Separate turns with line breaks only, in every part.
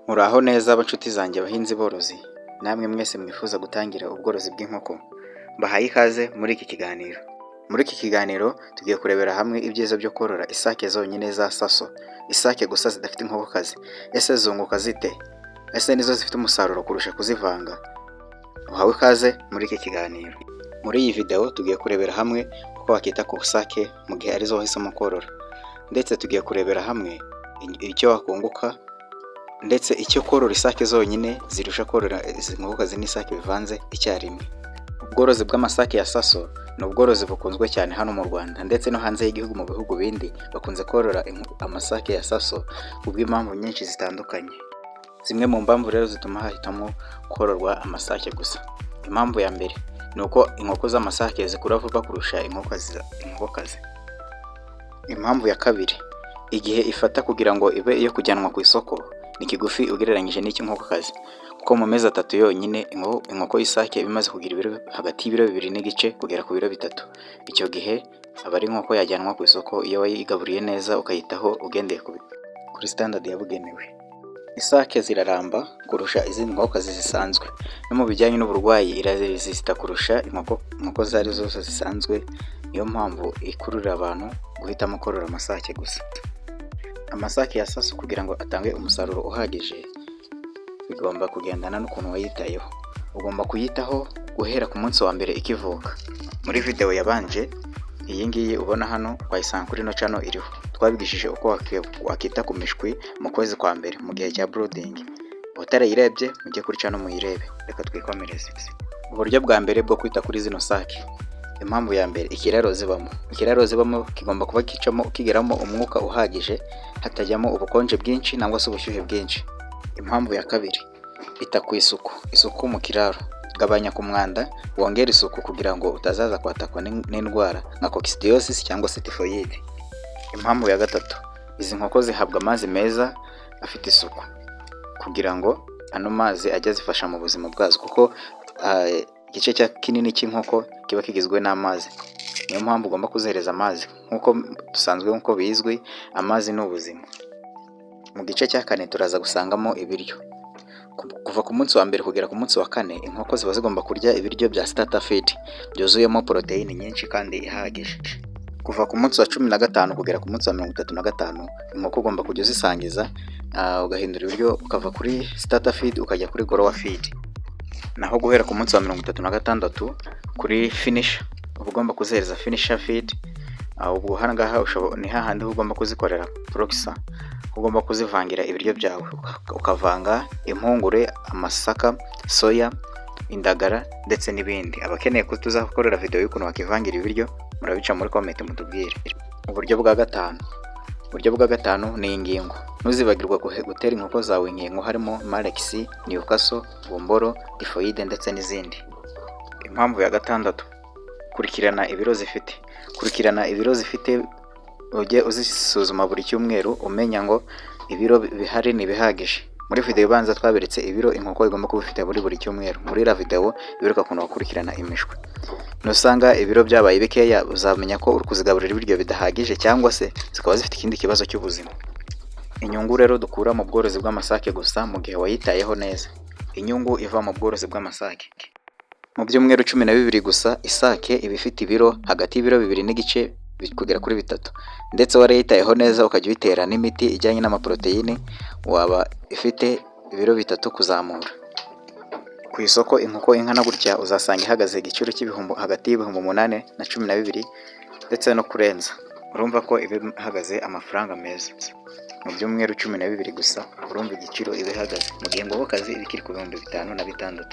Muraho neza banshuti zanjye abahinzi borozi, namwe mwese mwifuza gutangira ubworozi bw'inkoko, mbahaye ikaze muri iki kiganiro. Muri iki kiganiro tugiye kurebera hamwe ibyiza byo korora isake zonyine za saso, isake gusa zidafite inkokokazi. Ese zunguka zite? Ese nizo zifite umusaruro kurusha kuzivanga? Uhawe ikaze muri iki kiganiro. Muri iyi video tugiye kurebera hamwe uko wakita ku isake mu gihe arizo wahisemo korora, ndetse tugiye kurebera hamwe icyo wakunguka ndetse icyo korora isake zonyine zirusha korora izi nkokokazi n'isake bivanze icyarimwe. Ubworozi bw'amasake ya saso ni ubworozi bukunzwe cyane hano mu Rwanda ndetse no hanze y'igihugu mu bihugu bindi bakunze korora amasake ya saso kubw'impamvu nyinshi zitandukanye. Zimwe mu mpamvu rero zituma hahitamo kororwa amasake gusa. Impamvu ya mbere ni uko inkoko z'amasake zikura vuba kurusha inkokokazi. Impamvu ya kabiri, igihe ifata kugira ngo ibe iyo kujyanwa ku isoko ni kigufi ugereranyije n'icy'inkokokazi, kuko mu mezi 3 yonyine inkoko y'isake iba imaze kugira ibiro hagati y'ibiro 2 n'igice kugera ku biro 3. Icyo gihe aba ari inkoko yajyanwa ku isoko iyo wayigaburiye neza ukayitaho ugendeye kuri standard yabugenewe. Isake ziraramba kurusha izindi nkokokazi zisanzwe, no mu bijyanye n'uburwayi iraresista kurusha inkoko zari zose zisanzwe. Niyo mpamvu ikururira abantu guhitamo korora amasake gusa. Amasake ya saso kugira ngo atange umusaruro uhagije bigomba kugendana n'ukuntu wayitayeho. Ugomba kuyitaho guhera ku munsi wa mbere ikivuka. Muri video yabanje iyi ngiyi ubona hano wayisanga kuri no channel iriho, twabigishije uko wakita ku mishwi mu kwezi kwa mbere mu gihe cya brooding. Utarayirebye mujye kuri channel muyirebe. Reka twikomereze. Uburyo bwa mbere bwo kwita kuri zino sake. Impamvu ya mbere, ikiraro zibamo kigomba kuba kigeramo umwuka uhagije, hatajyamo ubukonje bwinshi nangwa se ubushyuhe bwinshi. Impamvu ya kabiri, ita ku isuku mu kiraro. Gabanya ku mwanda, wongera isuku kugira ngo utazaza kwatakwa n'indwara nka coccidiosis cyangwa se typhoid. Impamvu ya gatatu, izi nkoko zihabwa amazi meza afite isuku kugira ngo ano mazi ajye zifasha mu buzima bwazo, kuko igice cya kinini cy'inkoko kiba kigizwe n'amazi. Niyo mpamvu ugomba kuzihereza amazi nk'uko dusanzwe nk'uko bizwi, amazi ni ubuzima. Mu gice cya 4 turaza gusangamo ibiryo. Kuva ku munsi wa mbere kugera ku munsi wa 4 inkoko ziba zigomba kurya ibiryo bya starter feed byuzuyemo protein nyinshi kandi ihagije. Kuva ku munsi wa 15 kugera ku munsi wa 35 inkoko ugomba kujya uzisangiza, ugahindura ibiryo ukava kuri starter feed ukajya kuri grower feed. Naho guhera ku munsi wa 36 kuri finish ugomba kuzihereza finisher feed. Ubwo hangaha ni hahandi ugomba kuzikorera proxer. Ugomba kuzivangira ibiryo byawe, ukavanga impungure, amasaka, soya, indagara ndetse n'ibindi. Abakeneye ko tuzakorera video y'ukuntu wakivangira ibiryo murabica muri comment mutubwire. Uburyo bwa gatanu ni ingingo. Ntuzibagirwa gutera inkoko zawe inkingo harimo Malex, Newcastle, Bomboro, Typhoid ndetse n'izindi. Impamvu ya gatandatu, kurikirana ibiro zifite. Ujye uzisuzuma buri cyumweru umenya ngo ibiro bihari ni bihagije. Muri video ibanza twaberetse ibiro inkoko igomba kuba ifite buri cyumweru. Muri la video ibiruka kuno bakurikirana imishwe. Nusanga ibiro byabaye bikeya uzamenya ko uri kuzigaburira ibiryo bidahagije cyangwa se zikaba zifite ikindi kibazo cy'ubuzima. Inyungu rero dukura mu bworozi bw'amasake gusa mu gihe wayitayeho neza. Inyungu iva mu bworozi bw'amasake. Mu byumweru 12 gusa isake iba ifite ibiro hagati y'ibiro 2 n'igice kugera kuri 3, ndetse warayitayeho neza ukajya ubitera n'imiti ijyanye n'amaproteine waba ifite ibiro 3 kuzamura. Ku isoko inkoko ingana gutya uzasanga ihagaze igiciro cy'ibihumbi hagati y'ibihumbi 8 na 12 ndetse no kurenza. Urumva ko ibe ihagaze amafaranga meza. Mu byumweru 12 gusa urumva igiciro ibe ihagaze, mu gihe inkokokazi ibikiri ku bihumbi 5 na 6.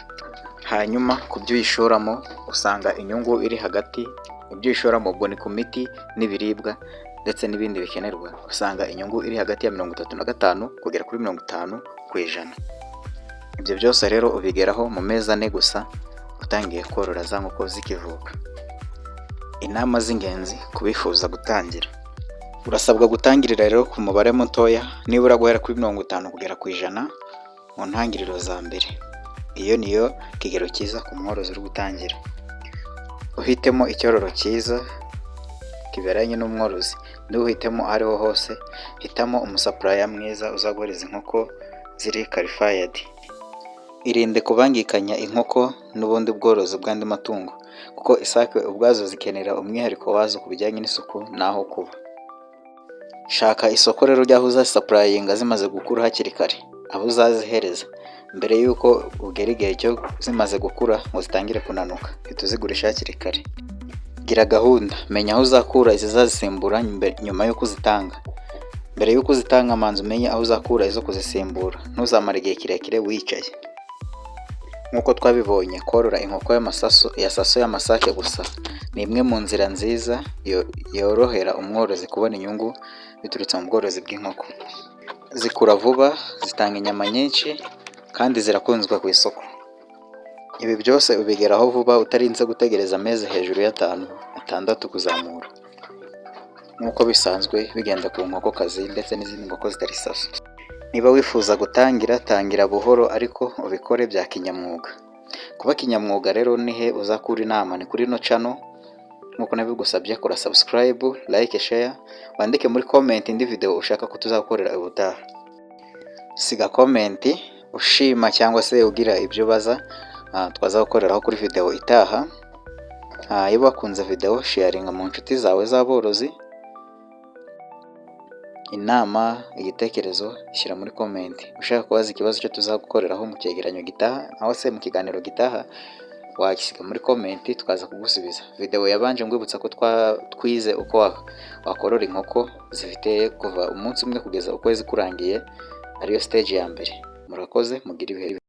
Hanyuma ku byo uyishoramo usanga inyungu iri hagati. Ibyo ishoramo ubwo ni ku miti n'ibiribwa ndetse n'ibindi bikenerwa, usanga inyungu iri hagati ya 35 kugera kuri 50%. Ibyo byose rero ubigeraho mu mezi 4 gusa utangiye korora za nkoko zikivuka. Inama z'ingenzi kubifuza gutangira. Urasabwa gutangirira rero ku mubare mutoya, nibura guhera kuri 50 kugera ku 100 mu ntangiriro za mbere. Iyo niyo kigero cyiza ku mworozi uri gutangira. Uhitemo icyororo cyiza kiberanye n'umworozi. Nduhitemo ariho hose, hitamo umusupplier mwiza uzaguhereza inkoko ziri qualified. Irinde kubangikanya inkoko n'ubundi bworozi bw'andi matungo kuko isake ubwazo zikenera umwihariko wazo ku bijyanye n'isuku n'aho kuba. Shaka isoko rero ry'aho uzasapurayinga zimaze gukura hakiri kare, aho uzazihereza mbere y'uko ugera igihe cyo zimaze gukura ngo zitangire kunanuka, hita uzigurisha hakiri kare. Gira gahunda, menya aho uzakura izizazisimbura nyuma yo kuzitanga. Mbere y'uko uzitanga manza umenye aho uzakura izo kuzisimbura, ntuzamara igihe kirekire wicaye. Nk'uko twabibonye, korora inkoko y'amasaso y'amasake gusa ni imwe mu nzira nziza yorohera umworozi kubona inyungu biturutse mu bworozi bw'inkoko. Zikura vuba, zitanga inyama nyinshi kandi zirakunzwe ku isoko. Ibi byose ubigeraho vuba utarinze gutegereza amezi hejuru y'atanu, atandatu kuzamura. Nk'uko bisanzwe bigenda ku nkokokazi ndetse n'izindi nkoko zitari saso. Niba wifuza gutangira, tangira buhoro ariko ubikore bya kinyamwuga. Kuba kinyamwuga rero ni he uzakura inama? Ni kuri ino channel. Nk'uko nabigusabye, kora subscribe, like, share, wandike muri comment indi video ushaka ko tuzakorera ubutaha. Siga comment ushima cyangwa se ugira ibyo baza twazakoreraho kuri video itaha. Iyo wakunze video, sharinga mu nshuti zawe z'aborozi. Inama, igitekerezo shyira muri comment. Ushaka kubaza ikibazo cyo tuzagukoreraho mu cyegeranyo gitaha aho se mu kiganiro gitaha, wagisiga muri comment tukaza kugusubiza. Video yabanje ngwibutsa ko twize uko wakorora inkoko zifite kuva umunsi umwe kugeza ukwezi kurangiye, ariyo stage ya mbere. Murakoze, mugira ibihe